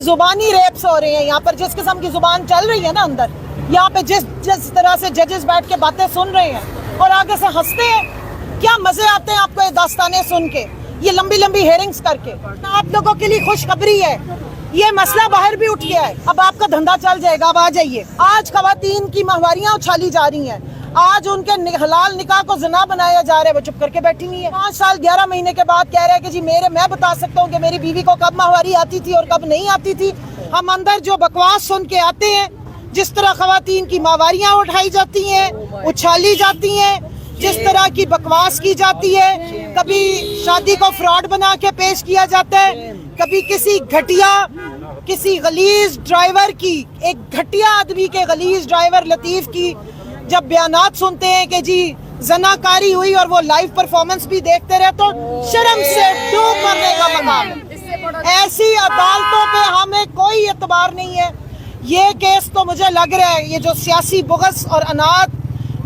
जुबानी रेप्स हो रहे हैं यहाँ पर, जिस किस्म की जुबान चल रही है ना अंदर, यहाँ पे जिस तरह से जजेस बैठ के बातें सुन रहे हैं और आगे से हंसते हैं। क्या मजे आते हैं आपको ये दास्तानें सुन के, ये लंबी लंबी हेयरिंग्स करके। आप लोगों के लिए खुशखबरी है, ये मसला बाहर भी उठ गया है, अब आपका धंधा चल जाएगा, अब आ जाइए। आज खवातीन की महवारियां उछाली जा रही हैं, आज उनके हलाल निकाह को ज़िना बनाया जा रहा है, वो चुप करके बैठी हुई है। 5 साल 11 महीने के बाद कह रहे हैं कि जी मैं बता सकता हूँ कि मेरी बीवी को कब महवारी आती थी और कब नहीं आती थी। हम अंदर जो बकवास सुन के आते हैं, जिस तरह खवातीन की महवारियां उठाई जाती हैं, उछाली जाती हैं, जिस तरह की बकवास की जाती है, कभी शादी को फ्रॉड बना के पेश किया जाता है, कभी किसी गलीज ड्राइवर की, एक घटिया आदमी के गलीज ड्राइवर लतीफ की जब बयानात सुनते हैं कि जी ज़नाकारी हुई और वो लाइव परफॉर्मेंस भी देखते रहे, तो शर्म से डूब मरने का मकाम है। ऐसी अदालतों पे हमें कोई एतबार नहीं है। ये केस तो मुझे लग रहा है, ये जो सियासी बुग़्ज़ और अनाद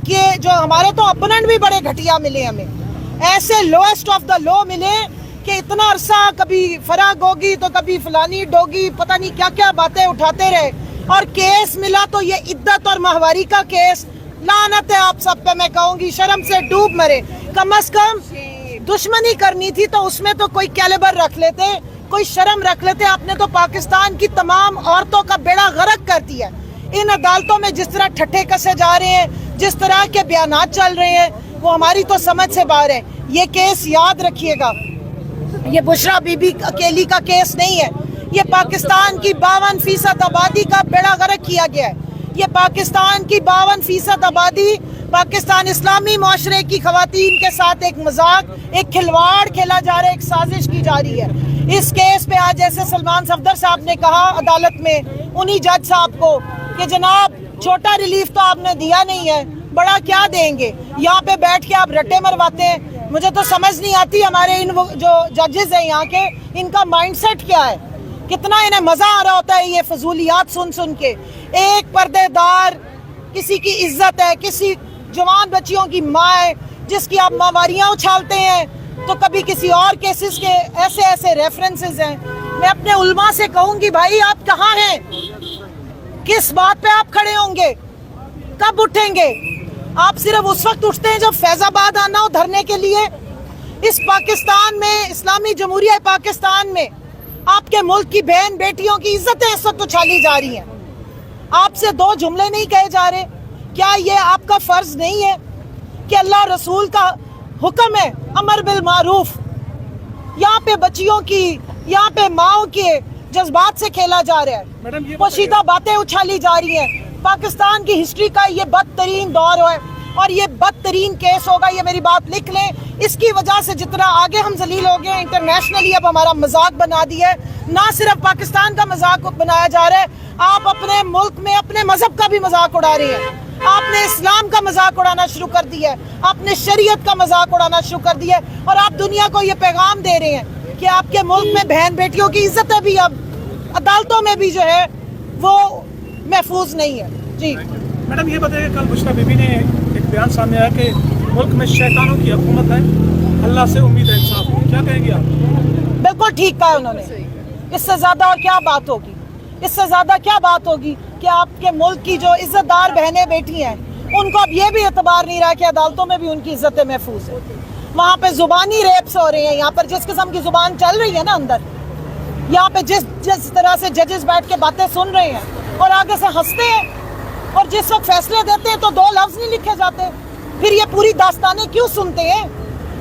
के जो हमारे तो ओपोनेंट भी बड़े घटिया मिले, हमें ऐसे लोएस्ट ऑफ द लो मिले कि इतना अरसा कभी फराह गोगी तो कभी फलानी डोगी, पता नहीं क्या क्या बातें उठाते रहे, और केस मिला तो ये इद्दत और महवारी का केस। लानत है आप सब पे, मैं कहूँगी शर्म से डूब मरे। कम से कम दुश्मनी करनी थी तो उसमें तो कोई कैलिबर रख लेते, कोई शर्म रख लेते। आपने तो पाकिस्तान की तमाम औरतों का बेड़ा गर्क कर दिया। इन अदालतों में जिस तरह ठट्ठे कसे जा रहे हैं, जिस तरह के बयानात चल रहे हैं, वो हमारी तो समझ से बाहर है। ये केस याद रखिएगा, ये बुशरा बीबी अकेली का केस नहीं है, ये पाकिस्तान की 52% आबादी का बेड़ा गर्क किया गया है। ये पाकिस्तान की 52% आबादी, पाकिस्तान इस्लामी मुआशरे की खवातीन के साथ एक मजाक, एक खिलवाड़ खेला जा रहा है, एक साजिश की जा रही है। इस केस पे आज जैसे सलमान सफदर साहब ने कहा अदालत में उन्हीं जज साहब को कि जनाब छोटा रिलीफ तो आपने दिया नहीं है, बड़ा क्या देंगे। यहाँ पे बैठ के आप रट्टे मरवाते हैं। मुझे तो समझ नहीं आती हमारे इन जो जजेस हैं यहाँ के, इनका माइंडसेट क्या है, कितना इन्हें मजा आ रहा होता है ये फजूलियात सुन सुन के। एक पर्देदार, किसी की इज्जत है, किसी जवान बच्चियों की माँ है जिसकी आप महवारियाँ उछालते हैं, तो कभी किसी और केसेस के ऐसे ऐसे रेफरेंसेस हैं। मैं अपने उल्मा से कहूँगी, भाई आप कहाँ हैं, किस बात पे आप खड़े होंगे, कब उठेंगे? आप सिर्फ उस वक्त उठते हैं जब फैजाबाद आना हो धरने के लिए। इस पाकिस्तान में, इस्लामी जमहूरिया पाकिस्तान में आपके मुल्क की बहन बेटियों की इज्जतें इस वक्त उछाली जा रही हैं। आपसे 2 जुमले नहीं कहे जा रहे। क्या ये आपका फर्ज नहीं है कि अल्लाह रसूल का हुक्म है अमर बिल मारूफ? यहाँ पे बच्चियों की, यहाँ पे माओ के जज्बात से खेला जा रहा है, पोशीदा बातें उछाली जा रही हैं। पाकिस्तान की हिस्ट्री का ये बदतरीन दौर है और ये बदतरीन केस होगा, ये मेरी बात लिख लें। इसकी वजह से जितना आगे हम जलील हो गए, इंटरनेशनली अब हमारा मजाक बना दिया है। ना सिर्फ पाकिस्तान का मजाक बनाया जा रहा है, आप अपने मुल्क में अपने मजहब का भी मजाक उड़ा रहे हैं। आपने इस्लाम का मजाक उड़ाना शुरू कर दिया है, आपने शरीयत का मजाक उड़ाना शुरू कर दिया है, और आप दुनिया को ये पैगाम दे रहे हैं कि आपके मुल्क में बहन बेटियों की इज्जत भी अब अदालतों में भी जो है वो महफूज नहीं है। जी मैडम, ये बताइए, कल बुशरा बीबी ने एक बयान सामने आया कि मुल्क में शैतानों की हुकूमत है, अल्लाह से उम्मीद है इंसाफ हो। क्या कहेंगे आप? बिल्कुल ठीक कहा उन्होंने। इससे ज्यादा और क्या बात होगी, इससे ज्यादा क्या बात होगी कि आपके मुल्क की जो इज्जतदार बहनें बेटी हैं उनको अब ये भी एतबार नहीं रहा कि अदालतों में भी उनकी इज्जतें महफूज है। वहाँ पे जुबानी रेप्स हो रहे हैं, यहाँ पर जिस किस्म की जुबान चल रही है ना अंदर, यहाँ पे जिस तरह से जजेस बैठ के बातें सुन रहे हैं और आगे से हंसते हैं, और जिस वक्त फैसले देते हैं तो 2 लफ्ज नहीं लिखे जाते। फिर ये पूरी दास्तानें क्यों सुनते हैं?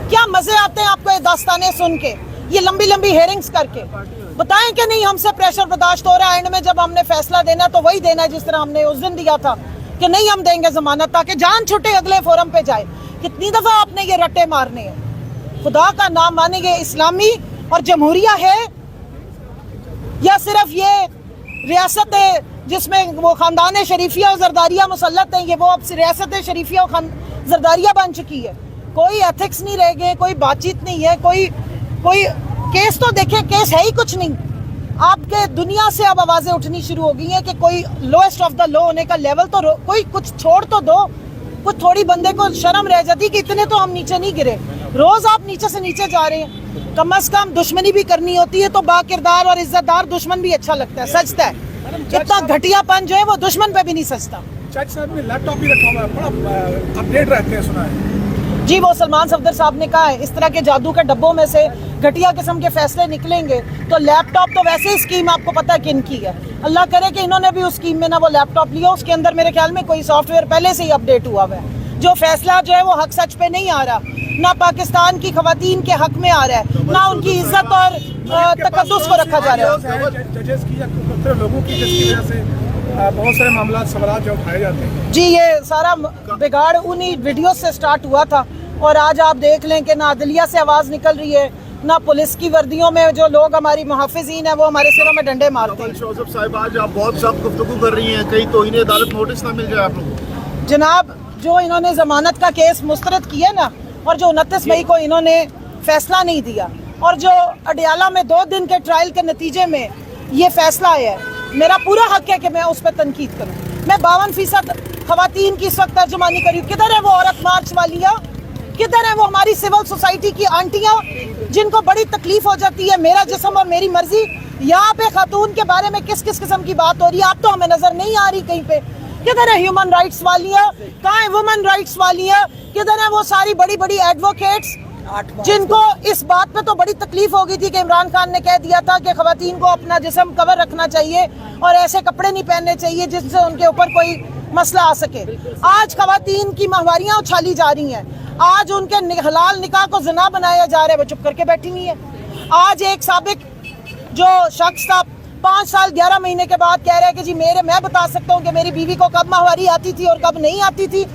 क्या मजे आते हैं आपको ये दास्तानें सुन के, ये लंबी लंबी हेयरिंग्स करके? बताएं कि नहीं हमसे प्रेशर बर्दाश्त हो रहा है, एंड में जब हमने फैसला देना तो वही देना है जिस तरह हमने उस दिन दिया था कि नहीं हम देंगे जमानत ताकि जान छुटे, अगले फोरम पे जाए। कितनी दफा आपने ये रट्टे मारने हैं? खुदा का नाम मानेंगे इस्लामी और जमहूरिया है, या सिर्फ ये रियासत है जिसमें वो खानदान शरीफिया और जरदारिया मुसल्लत हैं, ये वो अब रियासत शरीफिया और जरदारिया बन चुकी है। कोई एथिक्स नहीं रह गए, कोई बातचीत नहीं है, कोई केस तो देखे, केस है ही कुछ नहीं। आपके दुनिया से अब आवाजें उठनी शुरू हो गई हैं कि कोई लोएस्ट ऑफ द लो होने का लेवल तो कोई कुछ छोड़ तो दो, कुछ थोड़ी बंदे को शर्म रह जाती कि इतने तो हम नीचे नहीं गिरे। रोज आप नीचे से नीचे जा रहे हैं, कम अज कम दुश्मनी भी करनी होती है तो बाकिरदार और इज्जतदार दुश्मन भी अच्छा लगता है, सजता है। इतना घटियापन जो है वो दुश्मन पे भी नहीं सजता। जज साहब ने लैपटॉप भी रखा हुआ है, बड़ा अपडेट रहते हैं सुना है। जी, वो सलमान सफदर साहब ने कहा है इस तरह के जादू के डब्बों में से घटिया किस्म के फैसले निकलेंगे तो लैपटॉप तो वैसे ही स्कीम आपको पता है किन की है। अल्लाह करे कि इन्होंने भी उस स्कीम में ना वो लैपटॉप लिया, उसके अंदर मेरे ख्याल में कोई सॉफ्टवेयर पहले से ही अपडेट हुआ हुआ है। जो फैसला जो है वो हक सच पे नहीं आ रहा, ना पाकिस्तान की खवातीन के हक में आ रहा है, ना उनकी इज्जत और तकद्दुस को रखा जा रहा है। जजेस की या मुख्तलिफ लोगों की जिसकी वजह से बहुत सारे मामला सवाल जो उठाए जाते हैं। जी, ये सारा बिगाड़ उन्हीं वीडियो से स्टार्ट हुआ था और आज आप देख लें कि ना अदलिया से आवाज़ निकल रही है, ना पुलिस की वर्दियों में जो लोग हमारी मुहाफिजीन है वो हमारे सिरों में डंडे मारते हैं। शोजब साहिब, आज आप बहुत सख्त गुफ्तगू कर रही हैं, कहीं तौहीन अदालत नोटिस ना मिल जाए आप लोगों को? जनाब, जो इन्होंने जमानत का केस मुस्तरद किया ना, और जो 29 मई को इन्होंने फैसला नहीं दिया, और जो अडयाला में 2 दिन के ट्रायल के नतीजे में ये फैसला आया है, मेरा पूरा हक है कि मैं उस पर तनकीद करूँ। मैं 52% खवातीन की इस वक्त तर्जुमानी करी। किधर है वो औरत मार्च वालियाँ, किधर है वो हमारी सिविल सोसाइटी की आंटियाँ जिनको बड़ी तकलीफ हो जाती है, मेरा जिस्म और मेरी मर्जी। यहाँ पे खातून के बारे में किस किस किस्म की बात हो रही है, आप तो हमें नजर नहीं आ रही कहीं पे। किधर है ह्यूमन राइट्स वालियाँ, कहाँ है वुमेन राइट्स वालियाँ, किधर है वो सारी बड़ी बड़ी एडवोकेट्स जिनको इस बात पे तो बड़ी तकलीफ हो गई थी कि इमरान खान ने कह दिया था कि खवातीन को अपना जिस्म कवर रखना चाहिए और ऐसे कपड़े नहीं पहनने चाहिए जिससे उनके ऊपर कोई मसला आ सके। आज खवातीन की माहवारियाँ उछाली जा रही हैं, आज उनके हलाल निकाह को ज़िना बनाया जा रहा है, वो चुप करके बैठी हुई है। आज एक साबिक जो शख्स था 5 साल 11 महीने के बाद कह रहा है कि जी मैं बता सकता हूँ कि मेरी बीवी को कब माहवारी आती थी और कब नहीं आती थी,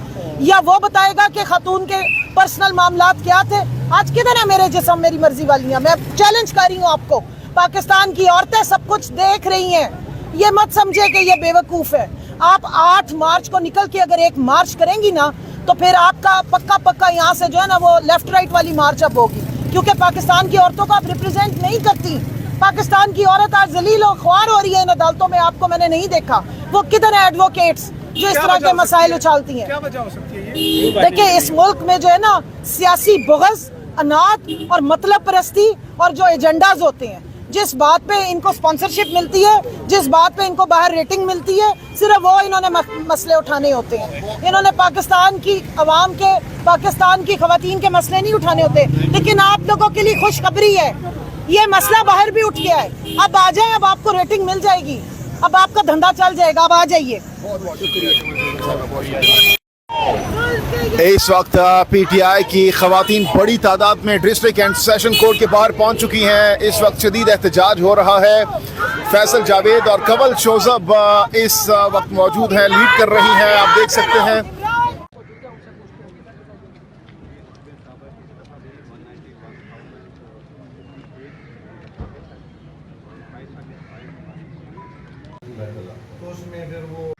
या वो बताएगा कि खातून के पर्सनल मामलात क्या थे। आज किधर है मेरे जिस्म मेरी मर्जी वालियाँ? मैं चैलेंज कर रही हूँ आपको, पाकिस्तान की औरतें सब कुछ देख रही हैं, ये मत समझे कि ये बेवकूफ़ है। आप 8 मार्च को निकल के अगर एक मार्च करेंगी ना तो फिर आपका पक्का यहाँ से जो है ना वो लेफ्ट राइट वाली मार्च अब होगी, क्योंकि पाकिस्तान की औरतों को आप रिप्रेजेंट नहीं करती। पाकिस्तान की औरत आज जलील और ख्वार हो रही है इन अदालतों में, आपको मैंने नहीं देखा। वो किधर है एडवोकेट्स जो इस तरह के मसाइल उछालती हैं? क्या वजह हो सकती है ये? देखिए, इस मुल्क में जो है ना सियासी बुग़्ज़, अनात और मतलब परस्ती और जो एजेंडाज होते हैं, जिस बात पे इनको स्पॉन्सरशिप मिलती है, जिस बात पे इनको बाहर रेटिंग मिलती है, सिर्फ वो इन्होंने मसले उठाने होते हैं। इन्होंने पाकिस्तान की अवाम के, पाकिस्तान की खवातीन के मसले नहीं उठाने होते। लेकिन आप लोगों के लिए खुशखबरी है, ये मसला बाहर भी उठ गया है। अब आ जाए, अब आपको रेटिंग मिल जाएगी, अब आपका धंधा चल जाएगा, अब आ जाइए। इस वक्त पीटीआई की खवातीन बड़ी तादाद में डिस्ट्रिक्ट एंड सेशन कोर्ट के बाहर पहुंच चुकी हैं। इस वक्त शदीद एहतजाज हो रहा है। फैसल जावेद और कवल शोजब इस वक्त मौजूद हैं, लीड कर रही हैं, आप देख सकते हैं। तो उसमें फिर वो